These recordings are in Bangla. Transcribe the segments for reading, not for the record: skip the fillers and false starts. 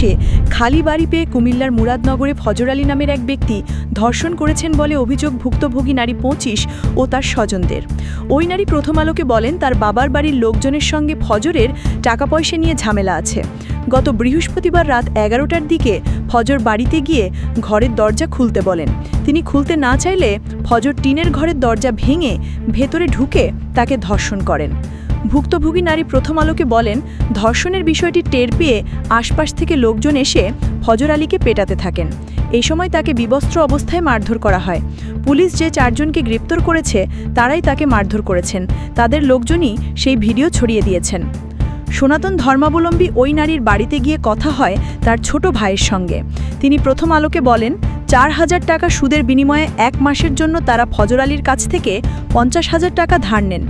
এসে খালি বাড়ি পেয়ে কুমিল্লার মুরাদনগরে ফজর আলী নামের এক ব্যক্তি ধর্ষণ করেছেন বলে অভিযোগ ভুক্তভোগী নারী ২৫ ও তার স্বজনদের। ওই নারী প্রথম আলোকে বলেন, তার বাবার বাড়ির লোকজনের সঙ্গে ফজরের টাকা পয়সা নিয়ে ঝামেলা আছে। গত বৃহস্পতিবার রাত ১১টার দিকে ফজর বাড়িতে গিয়ে ঘরের দরজা খুলতে বলেন। তিনি খুলতে না চাইলে ফজর টিনের ঘরের দরজা ভেঙে ভেতরে ঢুকে তাকে ধর্ষণ করেন। ভুক্তভোগী নারী প্রথম আলোকে বলেন, ধর্ষণের বিষয়টি টের পেয়ে আশপাশ থেকে লোকজন এসে ফজর আলীকে পেটাতে থাকেন। এই সময় তাকে বিবস্ত্র অবস্থায় মারধর করা হয়। পুলিশ যে ৪ জনকে গ্রেপ্তার করেছে তারাই তাকে মারধর করেছেন। তাদের লোকজনই সেই ভিডিও ছড়িয়ে দিয়েছেন। সনাতন ধর্মাবলম্বী ওই নারীর বাড়িতে গিয়ে কথা হয় তার ছোট ভাইয়ের সঙ্গে। তিনি প্রথম আলোকে বলেন, ৪,০০০ টাকা সুদের বিনিময়ে ১ মাসের জন্য তারা ফজর আলীর কাছ থেকে ৫০,০০০ টাকা ধার নেন।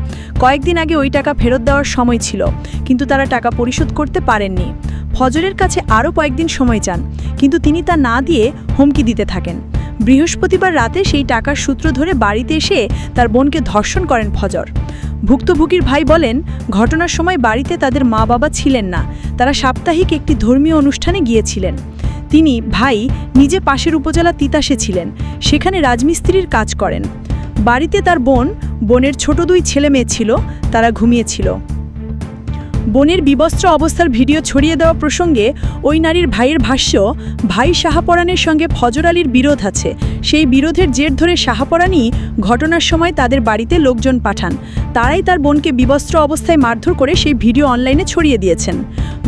কয়েকদিন আগে ওই টাকা ফেরত দেওয়ার সময় ছিল, কিন্তু তারা টাকা পরিশোধ করতে পারেননি। ফজরের কাছে আরও কয়েকদিন সময় চান, কিন্তু তিনি তা না দিয়ে হুমকি দিতে থাকেন। বৃহস্পতিবার রাতে সেই টাকার সূত্র ধরে বাড়িতে এসে তার বোনকে ধর্ষণ করেন ফজর। ভুক্তভোগীর ভাই বলেন, ঘটনার সময় বাড়িতে তাদের মা বাবা ছিলেন না, তারা সাপ্তাহিক একটি ধর্মীয় অনুষ্ঠানে গিয়েছিলেন। তিনি ভাই নিজে পাশের উপজেলা তিতাসে ছিলেন, সেখানে রাজমিস্ত্রির কাজ করেন। বাড়িতে তার বোনের ছোট ২ ছেলে মেয়ে ছিল, তারা ঘুমিয়েছিল। বোনের বিবস্ত্র অবস্থার ভিডিও ছড়িয়ে দেওয়া প্রসঙ্গে ওই নারীর ভাইয়ের ভাষ্য, ভাই শাহপরানের সঙ্গে ফজর আলীর বিরোধ আছে। সেই বিরোধের জের ধরে শাহপরানি ঘটনার সময় তাদের বাড়িতে লোকজন পাঠান। তারাই তার বোনকে বিবস্ত্র অবস্থায় মারধর করে সেই ভিডিও অনলাইনে ছড়িয়ে দিয়েছেন।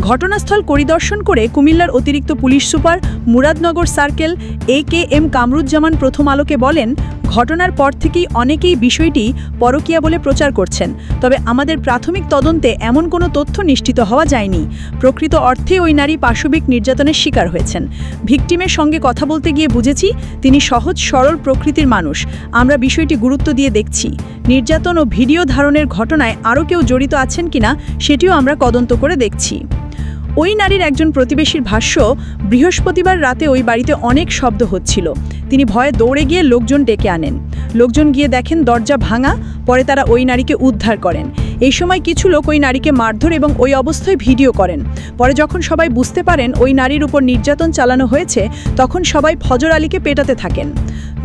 ঘটনাস্থল পরিদর্শন করে কুমিল্লার অতিরিক্ত police super Muradnagar circle AKM Kamruzzaman প্রথম আলোকে বলেন, ঘটনার পর থেকেই অনেকেই বিষয়টি পরকীয়া বলে প্রচার করছেন, তবে আমাদের প্রাথমিক তদন্তে এমন কোনো তথ্য নিশ্চিত হওয়া যায়নি। প্রকৃত অর্থে ওই নারী পাশবিক নির্যাতনের শিকার হয়েছেন। ভিকটিমের সঙ্গে কথা বলতে গিয়ে বুঝেছি তিনি সহজ সরল প্রকৃতির মানুষ। আমরা বিষয়টি গুরুত্ব দিয়ে দেখছি। নির্যাতন ও ভিডিও ধারণের ঘটনায় আরও কেউ জড়িত আছেন কিনা সেটিও আমরা তদন্ত করে দেখছি। ওই নারীর একজন প্রতিবেশীর ভাষ্য, বৃহস্পতিবার রাতে ওই বাড়িতে অনেক শব্দ হচ্ছিল। তিনি ভয়ে দৌড়ে গিয়ে লোকজন ডেকে আনেন। লোকজন গিয়ে দেখেন দরজা ভাঙা, পরে তারা ওই নারীকে উদ্ধার করেন। এই সময় কিছু লোক ওই নারীকে মারধর এবং ওই অবস্থায় ভিডিও করেন। পরে যখন সবাই বুঝতে পারেন ওই নারীর উপর নির্যাতন চালানো হয়েছে, তখন সবাই ফজর আলীকে পেটাতে থাকেন।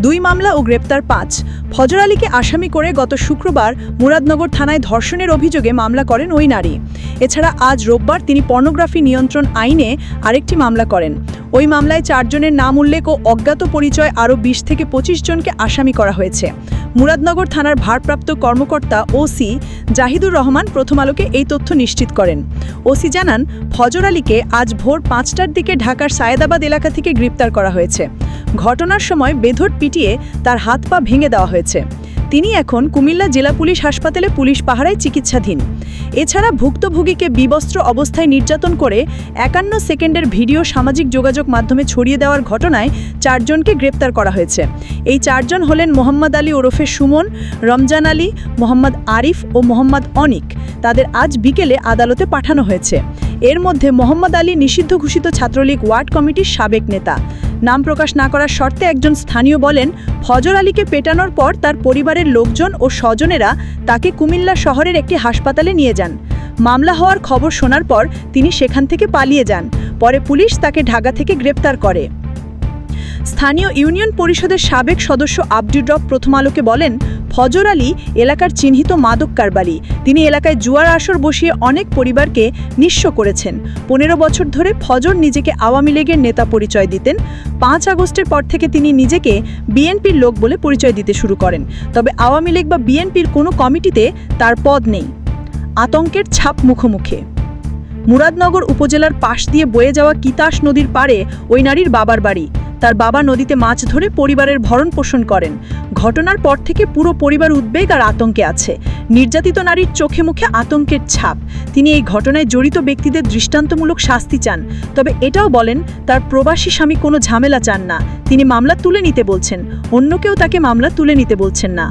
২ মামলা ও গ্রেপ্তার ৫। ফজর আলীকে আসামি করে গত শুক্রবার মুরাদনগর থানায় ধর্ষণের অভিযোগে মামলা করেন ওই নারী। এছাড়া আজ রোববার তিনি পর্নোগ্রাফি নিয়ন্ত্রণ আইনে আরেকটি মামলা করেন। ওই মামলায় ৪ জনের নাম উল্লেখ ও অজ্ঞাত পরিচয় আরও ২০ থেকে ২৫ জনকে আসামি করা হয়েছে। মুরাদনগর থানার ভারপ্রাপ্ত কর্মকর্তা ওসি জাহিদুর রহমান প্রথম আলোকে এই তথ্য নিশ্চিত করেন। ওসি জানান, ফজর আলীকে আজ ভোর ৫টার দিকে ঢাকার সায়েদাবাদ এলাকা থেকে গ্রেপ্তার করা হয়েছে। ঘটনার সময় বেধড় পিটিয়ে তার হাত পা ভেঙে দেওয়া হয়েছে। তিনি এখন কুমিল্লা জেলা পুলিশ হাসপাতালে পুলিশ পাহারায় চিকিৎসাধীন। এছাড়া ভুক্তভোগীকে বিবস্ত্র অবস্থায় নির্যাতন করে ৫১ সেকেন্ডের ভিডিও সামাজিক যোগাযোগ মাধ্যমে ছড়িয়ে দেওয়ার ঘটনায় ৪ জনকে গ্রেপ্তার করা হয়েছে। এই ৪ জন হলেন মোহাম্মদ আলী ওরফে সুমন, রমজান আলী, মোহাম্মদ আরিফ ও মোহাম্মদ অনিক। তাদের আজ বিকেলে আদালতে পাঠানো হয়েছে। এর মধ্যে মোহাম্মদ আলী নিষিদ্ধ ঘোষিত ছাত্রলীগ ওয়ার্ড কমিটির সাবেক নেতা। নাম প্রকাশ না করার শর্তে একজন স্থানীয় বলেন, ফজর আলীকে পেটানোর পর তার পরিবারের লোকজন ও স্বজনেরা তাকে কুমিল্লা শহরের একটি হাসপাতালে নিয়ে যান। মামলা হওয়ার খবর শোনার পর তিনি সেখান থেকে পালিয়ে যান। পরে পুলিশ তাকে ঢাকা থেকে গ্রেপ্তার করে। স্থানীয় ইউনিয়ন পরিষদের সাবেক সদস্য আব্দুর রব প্রথম আলোকে বলেন, ফজর আলী এলাকার চিহ্নিত মাদক কারবারি। তিনি এলাকায় জুয়ার আসর বসিয়ে অনেক পরিবারকে নিঃস্ব করেছেন। ১৫ বছর ধরে ফজর নিজেকে আওয়ামী লীগের নেতা পরিচয় দিতেন। ৫ আগস্টের পর থেকে তিনি নিজেকে বিএনপির লোক বলে পরিচয় দিতে শুরু করেন। তবে আওয়ামী লীগ বা বিএনপির কোনো কমিটিতে তার পদ নেই। আতঙ্কের ছাপ মুখোমুখি। মুরাদনগর উপজেলার পাশ দিয়ে বয়ে যাওয়া কিতাস নদীর পাড়ে ওই নারীর বাবার বাড়ি। তার বাবা নদীতে মাছ ধরে পরিবারের ভরণ পোষণ করেন। ঘটনার পর থেকে পুরো পরিবার উদ্বেগ আর আতঙ্কে আছে। নির্যাতিত নারীর চোখে মুখে আতঙ্কের ছাপ। তিনি এই ঘটনায় জড়িত ব্যক্তিদের দৃষ্টান্তমূলক শাস্তি চান। তবে এটাও বলেন, তার প্রবাসী স্বামী কোনো ঝামেলা চান না। তিনি মামলা তুলে নিতে বলছেন, অন্য কেউ তাকে মামলা তুলে নিতে বলছেন না।